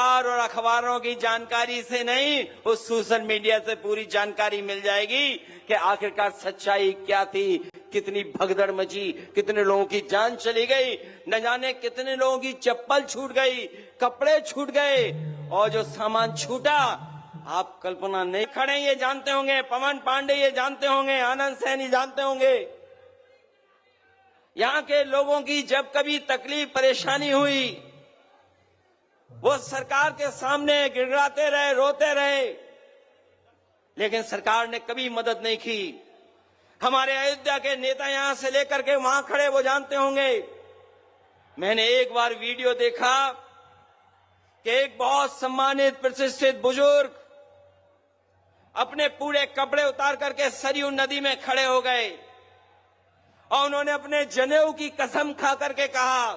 और अखबारों की जानकारी से नहीं, उस सोशल मीडिया से पूरी जानकारी मिल जाएगी कि आखिरकार सच्चाई क्या थी, कितनी भगदड़ मची, कितने लोगों की जान चली गई, न जाने कितने लोगों की चप्पल छूट गई, कपड़े छूट गए, और जो सामान छूटा आप कल्पना नहीं खड़े ये जानते होंगे, पवन पांडे ये जानते होंगे, आनंद सैनी जानते होंगे। यहाँ के लोगों की जब कभी तकलीफ परेशानी हुई, वो सरकार के सामने गिड़गिड़ाते रहे, रोते रहे, लेकिन सरकार ने कभी मदद नहीं की। हमारे अयोध्या के नेता यहां से लेकर के वहां खड़े वो जानते होंगे। मैंने एक बार वीडियो देखा कि एक बहुत सम्मानित प्रतिष्ठित बुजुर्ग अपने पूरे कपड़े उतार करके सरयू नदी में खड़े हो गए और उन्होंने अपने जनेऊ की कसम खा करके कहा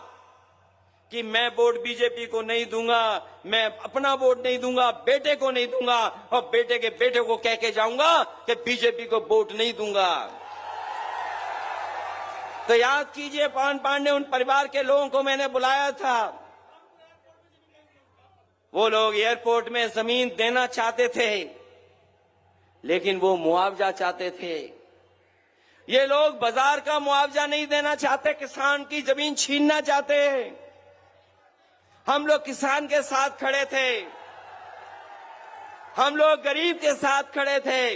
कि मैं वोट बीजेपी को नहीं दूंगा, मैं अपना वोट नहीं दूंगा, बेटे को नहीं दूंगा, और बेटे के बेटे को कह के जाऊंगा कि बीजेपी को वोट नहीं दूंगा। तो याद कीजिए, पवन पांडे उन परिवार के लोगों को मैंने बुलाया था। वो लोग एयरपोर्ट में जमीन देना चाहते थे, लेकिन वो मुआवजा चाहते थे। ये लोग बाजार का मुआवजा नहीं देना चाहते, किसान की जमीन छीनना चाहते हैं। हम लोग किसान के साथ खड़े थे, हम लोग गरीब के साथ खड़े थे।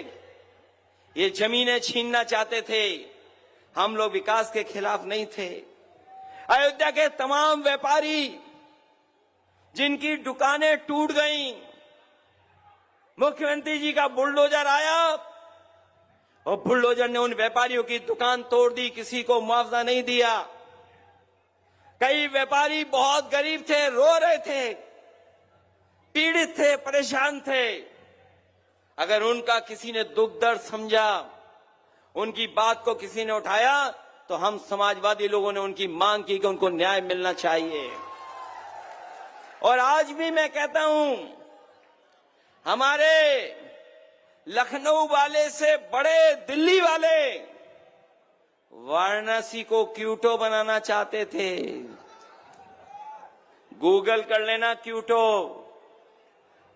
ये जमीनें छीनना चाहते थे, हम लोग विकास के खिलाफ नहीं थे। अयोध्या के तमाम व्यापारी जिनकी दुकानें टूट गईं, मुख्यमंत्री जी का बुलडोजर आया और बुलडोजर ने उन व्यापारियों की दुकान तोड़ दी, किसी को मुआवजा नहीं दिया। कई व्यापारी बहुत गरीब थे, रो रहे थे, पीड़ित थे, परेशान थे। अगर उनका किसी ने दुख दर्द समझा, उनकी बात को किसी ने उठाया, तो हम समाजवादी लोगों ने उनकी मांग की कि उनको न्याय मिलना चाहिए। और आज भी मैं कहता हूं, हमारे लखनऊ वाले से बड़े दिल्ली वाले वाराणसी को क्यूटो बनाना चाहते थे। गूगल कर लेना क्यूटो,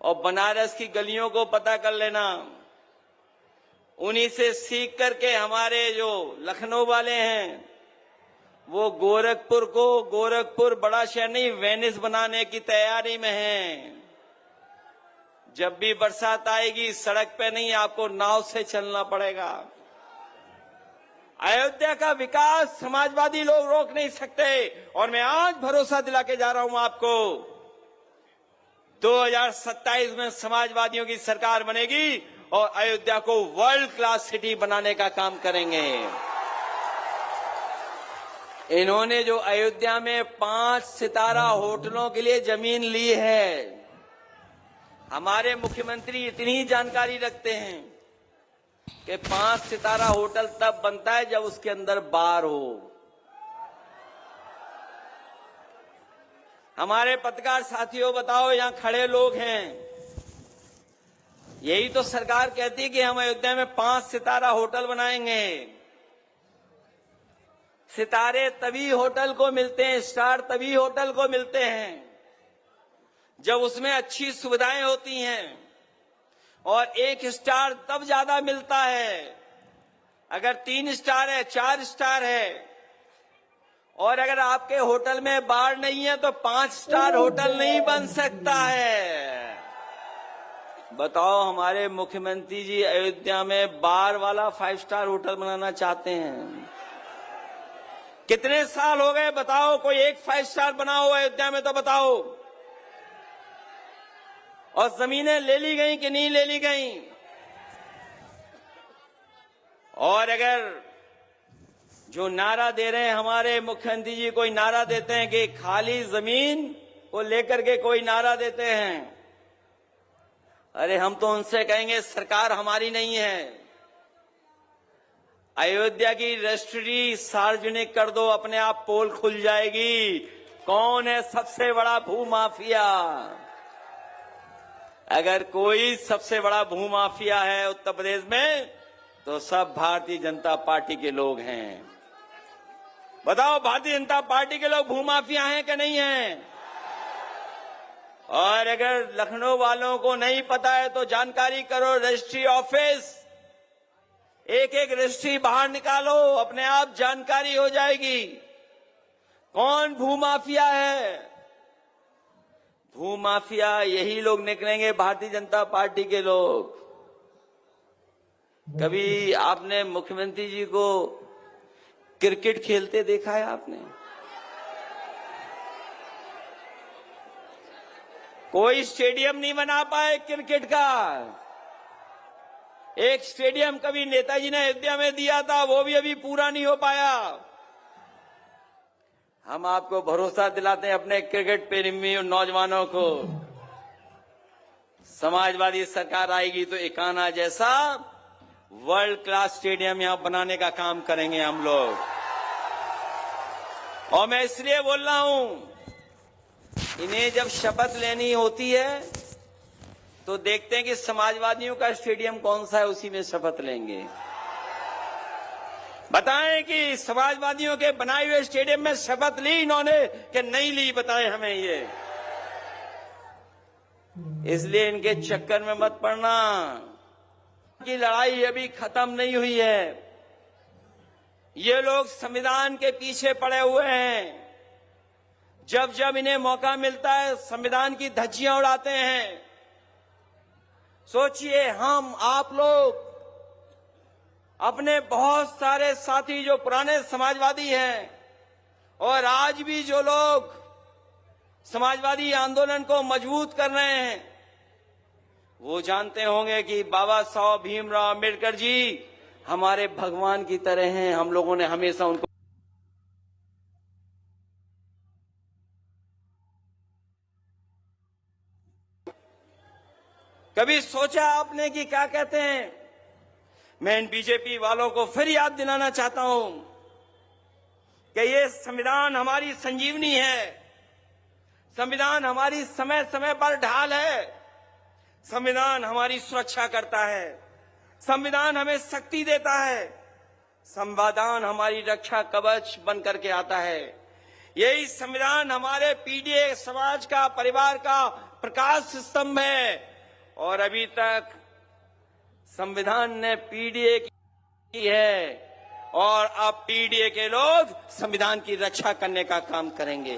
और बनारस की गलियों को पता कर लेना। उन्हीं से सीख करके हमारे जो लखनऊ वाले हैं, वो गोरखपुर बड़ा शहर नहीं, वेनिस बनाने की तैयारी में हैं। जब भी बरसात आएगी, सड़क पे नहीं, आपको नाव से चलना पड़ेगा। अयोध्या का विकास समाजवादी लोग रोक नहीं सकते। और मैं आज भरोसा दिला के जा रहा हूं आपको, 2027 में समाजवादियों की सरकार बनेगी और अयोध्या को वर्ल्ड क्लास सिटी बनाने का काम करेंगे। इन्होंने जो अयोध्या में 5 सितारा होटलों के लिए जमीन ली है, हमारे मुख्यमंत्री इतनी जानकारी रखते हैं कि 5 सितारा होटल तब बनता है जब उसके अंदर बार हो। हमारे पत्रकार साथियों, बताओ, यहां खड़े लोग हैं, यही तो सरकार कहती है कि हम अयोध्या में 5 सितारा होटल बनाएंगे। सितारे तभी होटल को मिलते हैं, स्टार तभी होटल को मिलते हैं जब उसमें अच्छी सुविधाएं होती हैं। और 1 स्टार तब ज्यादा मिलता है अगर 3 स्टार है, 4 स्टार है। और अगर आपके होटल में बार नहीं है तो 5 स्टार होटल नहीं बन सकता है। बताओ, हमारे मुख्यमंत्री जी अयोध्या में बार वाला 5 स्टार होटल बनाना चाहते हैं। कितने साल हो गए बताओ, कोई एक 5 स्टार बना हो अयोध्या में तो बताओ। और जमीनें ले ली गई कि नहीं ले ली गई। और अगर जो नारा दे रहे हैं हमारे मुख्यमंत्री जी, कोई नारा देते हैं कि खाली जमीन को लेकर के कोई नारा देते हैं, अरे हम तो उनसे कहेंगे सरकार हमारी नहीं है, अयोध्या की रजिस्ट्री सार्वजनिक कर दो, अपने आप पोल खुल जाएगी। कौन है सबसे बड़ा भूमाफिया? अगर कोई सबसे बड़ा भूमाफिया है उत्तर प्रदेश में, तो सब भारतीय जनता पार्टी के लोग हैं। बताओ, भारतीय जनता पार्टी के लोग भूमाफिया हैं कि नहीं हैं? और अगर लखनऊ वालों को नहीं पता है तो जानकारी करो, रजिस्ट्री ऑफिस, एक एक रजिस्ट्री बाहर निकालो, अपने आप जानकारी हो जाएगी कौन भूमाफिया है। भूमाफिया यही लोग निकलेंगे, भारतीय जनता पार्टी के लोग। कभी आपने मुख्यमंत्री जी को क्रिकेट खेलते देखा है आपने? कोई स्टेडियम नहीं बना पाए क्रिकेट का। एक स्टेडियम कभी नेताजी ने अयोध्या में दिया था, वो भी अभी पूरा नहीं हो पाया। हम आपको भरोसा दिलाते हैं अपने क्रिकेट प्रेमी और नौजवानों को, समाजवादी सरकार आएगी तो एकाना जैसा वर्ल्ड क्लास स्टेडियम यहां बनाने का काम करेंगे हम लोग। और मैं इसलिए बोल रहा हूं, इन्हें जब शपथ लेनी होती है तो देखते हैं कि समाजवादियों का स्टेडियम कौन सा है, उसी में शपथ लेंगे। बताएं कि समाजवादियों के बनाए हुए स्टेडियम में शपथ ली इन्होंने कि नहीं ली, बताएं हमें ये। इसलिए इनके चक्कर में मत पड़ना कि लड़ाई अभी खत्म नहीं हुई है। ये लोग संविधान के पीछे पड़े हुए हैं। जब जब इन्हें मौका मिलता है संविधान की धज्जियां उड़ाते हैं। सोचिए, हम आप लोग अपने बहुत सारे साथी जो पुराने समाजवादी हैं और आज भी जो लोग समाजवादी आंदोलन को मजबूत कर रहे हैं, वो जानते होंगे कि बाबा साहब भीमराव अम्बेडकर जी हमारे भगवान की तरह हैं। हम लोगों ने हमेशा उनको कभी सोचा आपने कि क्या कहते हैं? मैं इन बीजेपी वालों को फिर याद दिलाना चाहता हूं कि ये संविधान हमारी संजीवनी है। संविधान हमारी समय समय पर ढाल है। संविधान हमारी सुरक्षा करता है। संविधान हमें शक्ति देता है। संविधान हमारी रक्षा कवच बन करके आता है। यही संविधान हमारे पीढ़ी समाज का, परिवार का प्रकाश स्तंभ है। और अभी तक संविधान ने पीडीए की है और अब पीडीए के लोग संविधान की रक्षा करने का काम करेंगे।